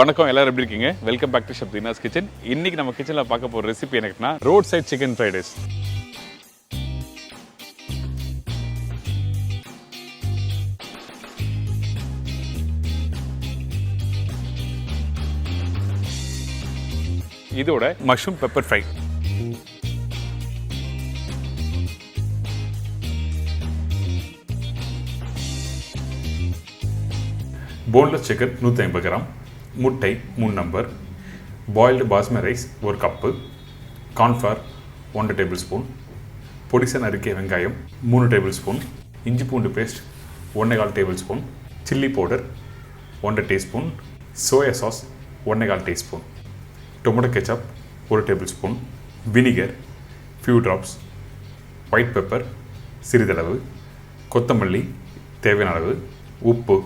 வணக்கம், எல்லாரும் எப்படி இருக்கீங்க? Welcome back to Shabdina's kitchen. இன்னைக்கு நம்ம கிச்சனில் பார்க்க போகிற ரெசிபி என்னன்னா road side chicken fried rice. இதோட mushroom pepper fry, boneless chicken 150 gram, முட்டை 3 number, boiled basmati rice 1 cup, cornflour 1 tablespoon, பொடிசா நறுக்கிய வெங்காயம் 3 டேபிள் ஸ்பூன், இஞ்சி பூண்டு paste 1.25 tablespoon, chilli powder 1 teaspoon, soya sauce 1.25 teaspoon, tomato ketchup 1 tablespoon, vinegar few drops, white pepper சிறிதளவு, கொத்தமல்லி தேவையான அளவு, உப்பு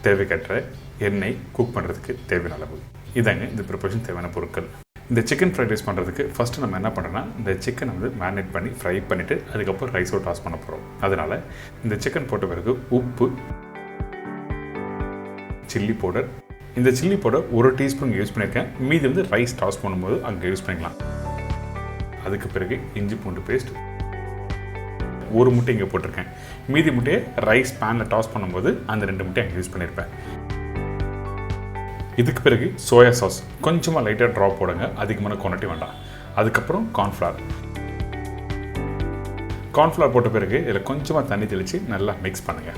தேவைக்கற்ற, எண்ணெய் குக் பண்ணுறதுக்கு தேவையான அளவு. இதாங்க இந்த ப்ரிப்பரேஷன் தேவையான பொருட்கள். இந்த சிக்கன் ஃப்ரைட் ரைஸ் பண்ணுறதுக்கு ஃபஸ்ட்டு நம்ம என்ன பண்ணுறோன்னா, இந்த சிக்கனை மேரினேட் பண்ணி ஃப்ரை பண்ணிவிட்டு அதுக்கப்புறம் ரைஸோட டாஸ் பண்ண போகிறோம். அதனால் இந்த சிக்கன் போட்ட பிறகு உப்பு, சில்லி பவுடர், இந்த சில்லி பவுடர் 1 டீஸ்பூன் யூஸ் பண்ணியிருக்கேன், மீதி ரைஸ் டாஸ் பண்ணும்போது அங்கே யூஸ் பண்ணிக்கலாம். அதுக்கு பிறகு இஞ்சி பூண்டு பேஸ்ட், 1 முட்டை இங்கே போட்டிருக்கேன், மீதி முட்டையை ரைஸ் பேனில் டாஸ் பண்ணும்போது அந்த 2 முட்டையை அங்கே யூஸ் பண்ணியிருப்பேன். இதுக்கு பிறகு சோயா சாஸ் கொஞ்சமாக லைட்டாக ட்ராப் போடுங்க, அதிகமான குவான்டிட்டி வேண்டாம். அதுக்கப்புறம் கார்ன்ஃப்ளவர் போட்ட பிறகு இதில் கொஞ்சமாக தண்ணி தெளித்து நல்லா மிக்ஸ் பண்ணுங்கள்.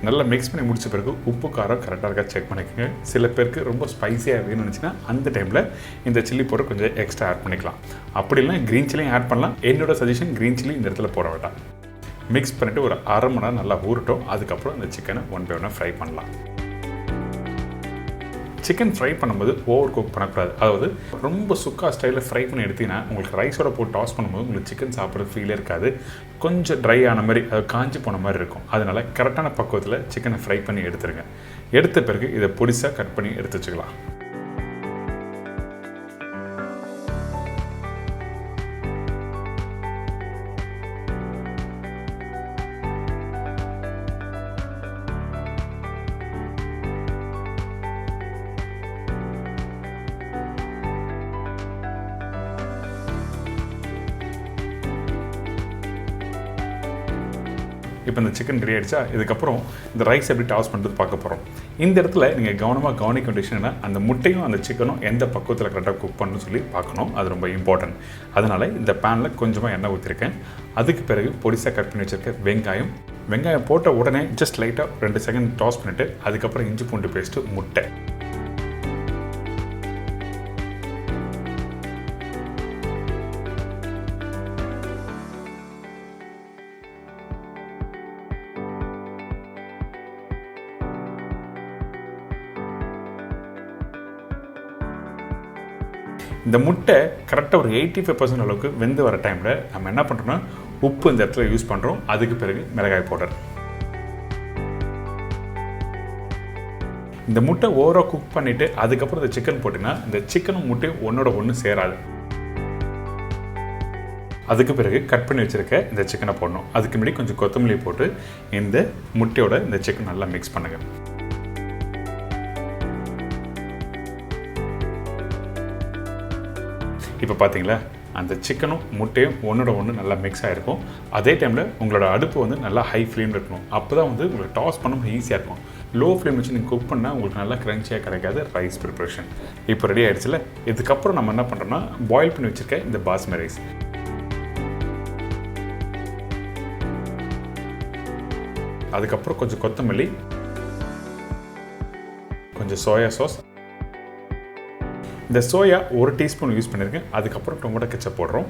நல்லா மிக்ஸ் பண்ணி முடிச்ச பிறகு உப்பு காரம் கரெக்டாக இருக்கா செக் பண்ணிக்கோங்க. சில பேருக்கு ரொம்ப ஸ்பைஸியாக வேணும்னு நினச்சின்னா அந்த டைமில் இந்த சில்லி பவுடர் கொஞ்சம் எக்ஸ்ட்ரா ஆட் பண்ணிக்கலாம். அப்படி இல்லை க்ரீன் சில்லியும் ஆட் பண்ணலாம். என்னோட சஜஷன் க்ரீன் சில்லி இந்த இடத்துல போட வேண்டாம். மிக்ஸ் பண்ணிவிட்டு ஒரு அரை மணி நேரம் நல்லா ஊறட்டும். அதுக்கப்புறம் இந்த சிக்கனை 1 by 1 ஃப்ரை பண்ணலாம். சிக்கன் ஃப்ரை பண்ணும்போது ஓவர் குக் பண்ணக்கூடாது. அதாவது ரொம்ப சுக்கா ஸ்டைலில் ஃப்ரை பண்ணி எடுத்திங்கன்னா உங்களுக்கு ரைஸோட போட்டு டாஸ் பண்ணும்போது உங்களுக்கு சிக்கன் சாப்பிட்ற ஃபீலே இருக்காது. கொஞ்சம் ட்ரை ஆன மாதிரி, அது காஞ்சி போன மாதிரி இருக்கும். அதனால் கரெக்டான பக்குவத்தில் சிக்கனை ஃப்ரை பண்ணி எடுத்துருங்க. எடுத்த பிறகு இதை பொடிசாக கட் பண்ணி எடுத்து வச்சுக்கலாம். இப்போ இந்த சிக்கன் ரெடி ஆகிடுச்சா, இதுக்கப்புறம் இந்த ரைஸ் எப்படி டாஸ் பண்ணுறது பார்க்க போகிறோம். இந்த இடத்துல நீங்கள் கவனமாக கவனிக்க வேண்டிய விஷயம் என்ன, அந்த முட்டையும் அந்த சிக்கனும் எந்த பக்குவத்தில் கரெக்டாக குக் பண்ணணும்னு சொல்லி பார்க்கணும். அது ரொம்ப இம்பார்ட்டன்ட். அதனால் இந்த பேனில் கொஞ்சமாக எண்ணெய் ஊற்றிருக்கேன். அதுக்கு பிறகு பொடிசாக கட் பண்ணி வச்சுருக்கேன் வெங்காயம் போட்ட உடனே ஜஸ்ட் லைட்டாக 2 செகண்ட் டாஸ் பண்ணிவிட்டு அதுக்கப்புறம் இஞ்சி பூண்டு பேஸ்ட்டு, முட்டை, இந்த முட்டை கரெக்டாக ஒரு 85% அளவுக்கு வெந்து வர டைமில் நம்ம என்ன பண்ணுறோம்னா உப்பு இந்த இடத்துல யூஸ் பண்ணுறோம். அதுக்கு பிறகு மிளகாய் பவுடர். இந்த முட்டை ஓவராக குக் பண்ணிவிட்டு அதுக்கப்புறம் இந்த சிக்கன் போட்டிங்கன்னா இந்த சிக்கனும் முட்டையும் ஒன்றோட ஒன்று சேராது. அதுக்கு பிறகு கட் பண்ணி வச்சுருக்க இந்த சிக்கனை போடணும். அதுக்கு முன்னாடி கொஞ்சம் கொத்தமல்லி போட்டு இந்த முட்டையோட இந்த சிக்கன் நல்லா மிக்ஸ் பண்ணுங்கள். இப்போ பார்த்தீங்களா, அந்த சிக்கனும் முட்டையும் ஒன்றோட ஒன்று நல்லா மிக்ஸ் ஆகிருக்கும். அதே டைமில் உங்களோட அடுப்பு நல்லா ஹை ஃப்ளேமில் இருக்கணும். அப்போ தான் உங்களுக்கு டாஸ் பண்ணும்போது ஈஸியாக இருக்கும். லோ ஃப்ளேம் வச்சு நீங்கள் குக் பண்ணால் உங்களுக்கு நல்லா க்ரன்ச்சியாக கிடைக்காது ரைஸ் ப்ரிப்ரேஷன். இப்போ ரெடி ஆகிடுச்சுல, இதுக்கப்புறம் நம்ம என்ன பண்ணுறோன்னா பாயில் பண்ணி வச்சுருக்க இந்த பாஸ்மதி ரைஸ், அதுக்கப்புறம் கொஞ்சம் கொத்தமல்லி, கொஞ்சம் சோயா சாஸ், இந்த சோயா 1 டீஸ்பூன் யூஸ் பண்ணியிருக்கேன். அதுக்கப்புறம் டொமேட்டோ கெச்சப் போடுறோம்.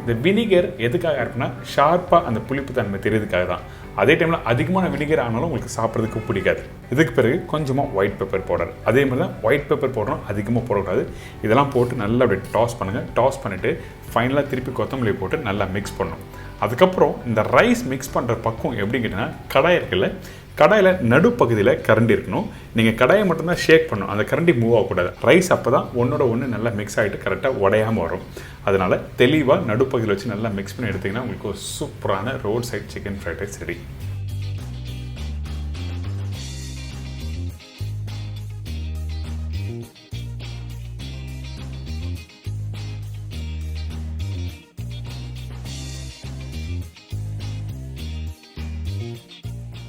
இந்த வினிகர் எதுக்காக இருக்குன்னா ஷார்ப்பாக அந்த புளிப்பு தன்மை தெரியறதுக்காக தான். அதே டைமில் அதிகமான வினிகர் ஆனாலும் உங்களுக்கு சாப்பிட்றதுக்கு பிடிக்காது. இதுக்கு பிறகு கொஞ்சமாக ஒயிட் பெப்பர் பவுடர், அதே மாதிரி தான் ஒயிட் பெப்பர் பவுடரும் அதிகமாக போடக்கூடாது. இதெல்லாம் போட்டு நல்லா அப்படியே டாஸ் பண்ணுங்கள். டாஸ் பண்ணிவிட்டு ஃபைனலாக திருப்பி கொத்தமல்லி போட்டு நல்லா மிக்ஸ் பண்ணணும். அதுக்கப்புறம் இந்த ரைஸ் மிக்ஸ் பண்ணுற பக்கம் எப்படின்னு கேட்டிங்கன்னா, கடாய் இருக்குல்ல, கடாயில் நடுப்பகுதியில் கரண்டி இருக்கணும். நீங்கள் கடாயை மட்டும்தான் ஷேக் பண்ணணும், அந்த கரண்டி மூவ் ஆகக்கூடாது. ரைஸ் அப்போ தான் ஒன்றோட ஒன்று நல்லா மிக்ஸ் ஆகிட்டு கரெக்டாக உடையாமல் வரும். அதனால் தெளிவாக நடுப்பகுதியில் வச்சு நல்லா மிக்ஸ் பண்ணி எடுத்திங்கன்னா உங்களுக்கு ஒரு சூப்பரான road side chicken fried rice ready.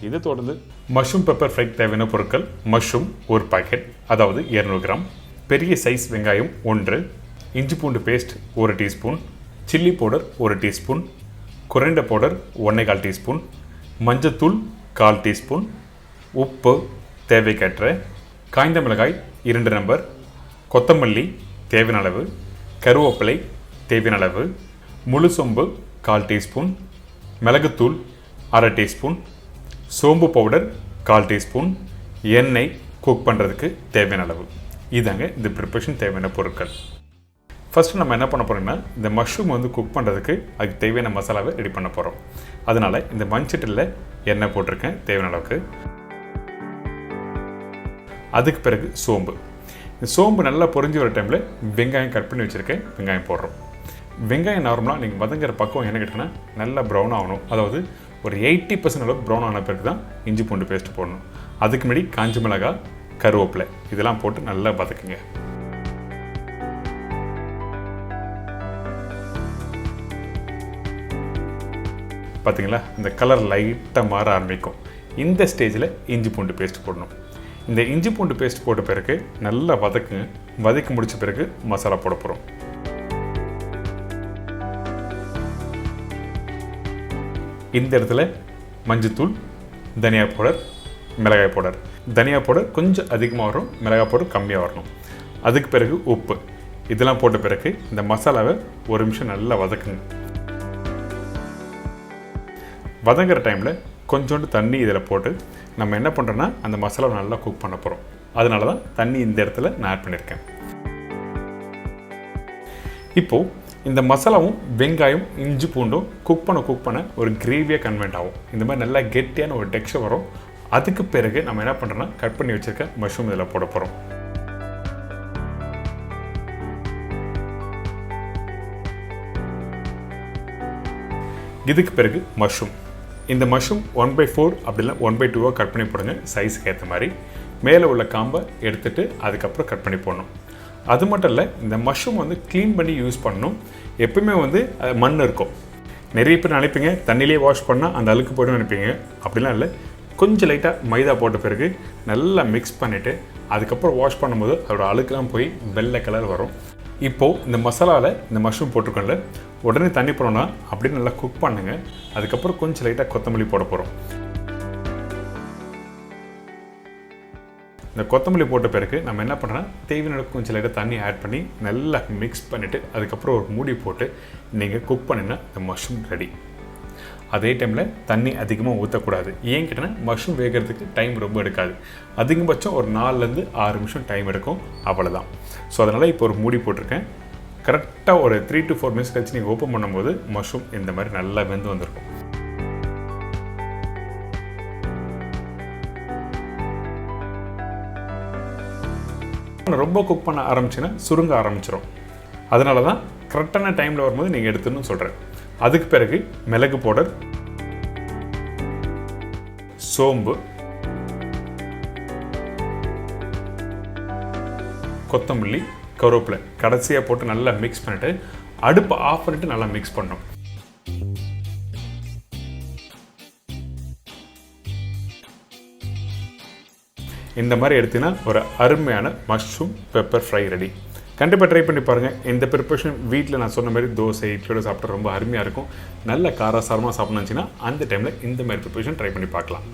இதை தொடர்ந்து மஷ்ரூம் பெப்பர் ஃப்ரைக்கு தேவையான பொருட்கள்: மஷ்ரூம் 1 பாக்கெட், அதாவது 200 கிராம், பெரிய சைஸ் வெங்காயம் 1, இஞ்சி பூண்டு paste 1 teaspoon, chilli powder 1 teaspoon, coriander powder 1/4 teaspoon, மஞ்சத்தூள் 1/4 டீஸ்பூன், உப்பு தேவைக்கேற்ற, காய்ந்த மிளகாய் 2 நம்பர், கொத்தமல்லி தேவையான அளவு, கருவேப்பிலை தேவையான அளவு, முழு சோம்பு 1/4 டீஸ்பூன், மிளகுத்தூள் 1/2 டீஸ்பூன், சோம்பு பவுடர் 1/4 டீஸ்பூன், எண்ணெய் குக் பண்ணுறதுக்கு தேவையான அளவு. இதாங்க இந்த ப்ரிப்பரேஷன் தேவையான பொருட்கள். ஃபஸ்ட்டு நம்ம என்ன பண்ண போகிறோம்னா, இந்த மஷ்ரூம் வந்து குக் பண்ணுறதுக்கு அதுக்கு தேவையான மசாலாவை ரெடி பண்ண போகிறோம். அதனால் இந்த மண்சட்டியில் எண்ணெய் போட்டிருக்கேன் தேவையான அளவுக்கு. அதுக்கு பிறகு சோம்பு. இந்த சோம்பு நல்லா பொரிஞ்சு வர டைமில் வெங்காயம் கட் பண்ணி வச்சுருக்கேன், வெங்காயம் போடுறோம். வெங்காயம் நார்மலாக நீங்கள் வதங்குற பக்கம் என்ன கேட்டிங்கன்னா நல்லா ப்ரௌன் ஆகணும். அதாவது ஒரு 80% அளவுக்கு ப்ரௌன் ஆன பிறகு தான் இஞ்சி பூண்டு பேஸ்ட்டு போடணும். அதுக்கு முன்னாடி காஞ்ச மிளகாய், கருவேப்பிலை இதெல்லாம் போட்டு நல்லா வதக்குங்க. பார்த்தீங்களா, இந்த கலர் லைட்டாக மாற ஆரம்பிக்கும். இந்த ஸ்டேஜில் இஞ்சி பூண்டு பேஸ்ட் போடணும். இந்த இஞ்சி பூண்டு பேஸ்ட் போட்ட பிறகு நல்லா வதக்குங்க. வதக்கி முடித்த பிறகு மசாலா போட போகிறோம். இந்த இடத்துல மஞ்சத்தூள், தனியா பவுடர், மிளகாய் பவுடர். தனியா பவுடர் கொஞ்சம் அதிகமாக வரும், மிளகாய் பவுடர் கம்மியாக வரணும். அதுக்கு பிறகு உப்பு. இதெல்லாம் போட்ட பிறகு இந்த மசாலாவை 1 நிமிஷம் நல்லா வதக்குங்க. வதங்குற டைமில் கொஞ்சோண்டு தண்ணி இதில் போட்டு நம்ம என்ன பண்ணுறோன்னா அந்த மசாலாவை நல்லா குக் பண்ண போகிறோம். அதனால தான் தண்ணி இந்த இடத்துல நான் ஆட் பண்ணியிருக்கேன். இப்போது இந்த மசாலாவும் வெங்காயம் இஞ்சி பூண்டும் குக் பண்ண ஒரு கிரேவியாக கன்வெர்ட் ஆகும். இந்த மாதிரி நல்லா கெட்டியான ஒரு டெக்ஸ்சர் வரும். அதுக்கு பிறகு நம்ம என்ன பண்ணுறோன்னா கட் பண்ணி வச்சுருக்க மஷ்ரூம் இதில் போட போகிறோம். இதுக்கு பிறகு மஷ்ரூம். இந்த மஷ்ரூம் 1/4 அப்படின்னா 1/2 கட் பண்ணி போடுங்க, சைஸுக்கு ஏற்ற மாதிரி. மேலே உள்ள காம்பை எடுத்துகிட்டு அதுக்கப்புறம் கட் பண்ணி போடணும். அது மட்டும் இல்லை, இந்த மஷ்ரூம் வந்து க்ளீன் பண்ணி யூஸ் பண்ணணும். எப்பவுமே வந்து மண் இருக்கும். நிறைய பேர் நினைப்பீங்க தண்ணியிலே வாஷ் பண்ணால் அந்த அழுக்கு போய்டும் நினைப்பீங்க. அப்படிலாம் இல்லை. கொஞ்சம் லைட்டாக மைதா போட்ட பிறகு நல்லா மிக்ஸ் பண்ணிவிட்டு அதுக்கப்புறம் வாஷ் பண்ணும்போது அதோட அழுக்கெல்லாம் போய் வெள்ளை கலர் வரும். இப்போது இந்த மசாலாவில் இந்த மஷ்ரூம் போட்டிருக்கோம்ல, உடனே தண்ணி போனோன்னா அப்படியே நல்லா குக் பண்ணுங்கள். அதுக்கப்புறம் கொஞ்சம் லைட்டாக கொத்தமல்லி போட போகிறோம். இந்த கொத்தமல்லி போட்ட பிறகு நம்ம என்ன பண்ணுறோன்னா தேவையான கொஞ்சம் லைட்டாக தண்ணி ஆட் பண்ணி நல்லா மிக்ஸ் பண்ணிவிட்டு அதுக்கப்புறம் ஒரு மூடி போட்டு நீங்கள் குக் பண்ணினா இந்த மஷ்ரூம் ரெடி. அதே டைமில் தண்ணி அதிகமாக ஊற்றக்கூடாது. ஏன் கேட்டால் மஷ்ரூம் வேகிறதுக்கு டைம் ரொம்ப எடுக்காது. அதிகபட்சம் ஒரு 4லேருந்து 6 நிமிஷம் டைம் எடுக்கும், அவ்வளோதான். ஸோ அதனால் இப்போ ஒரு மூடி போட்டிருக்கேன். கரெக்டாக ஒரு 3 to 4 மினிட்ஸ் கழிச்சு நீங்கள் ஓப்பன் பண்ணும்போது மஷ்ரூம் இந்த மாதிரி நல்லா வெந்து வந்திருக்கும். ரொம்ப குக் பண்ண ஆரம்பிச்சுன்னா சுருங்க ஆரம்பிச்சிடும். அதனால தான் கரெக்டான டைமில் வரும்போது நீங்கள் எடுத்துன்னு சொல்கிறேன். அதுக்கு பிறகு மிளகு பவுடர், சோம்பு, கொத்தமல்லி, கருவேப்பிலை கடைசியாக போட்டு நல்லா மிக்ஸ் பண்ணிவிட்டு அடுப்பை ஆஃப் பண்ணிவிட்டு நல்லா மிக்ஸ் பண்ணணும். இந்த மாதிரி எடுத்தீங்கன்னா ஒரு அருமையான மஷ்ரூம் பெப்பர் ஃப்ரை ரெடி. கண்டிப்பாக ட்ரை பண்ணி பாருங்கள். இந்த ப்ரிப்பரேஷன் வீட்டில் நான் சொன்ன மாதிரி தோசை இட்லியோட சாப்பிட்டா ரொம்ப அருமையாக இருக்கும். நல்ல காரசாரமாக சாப்பிட்ணுச்சுன்னா அந்த டைமில் இந்த மாதிரி ப்ரிப்பரேஷன் ட்ரை பண்ணி பார்க்கலாம்.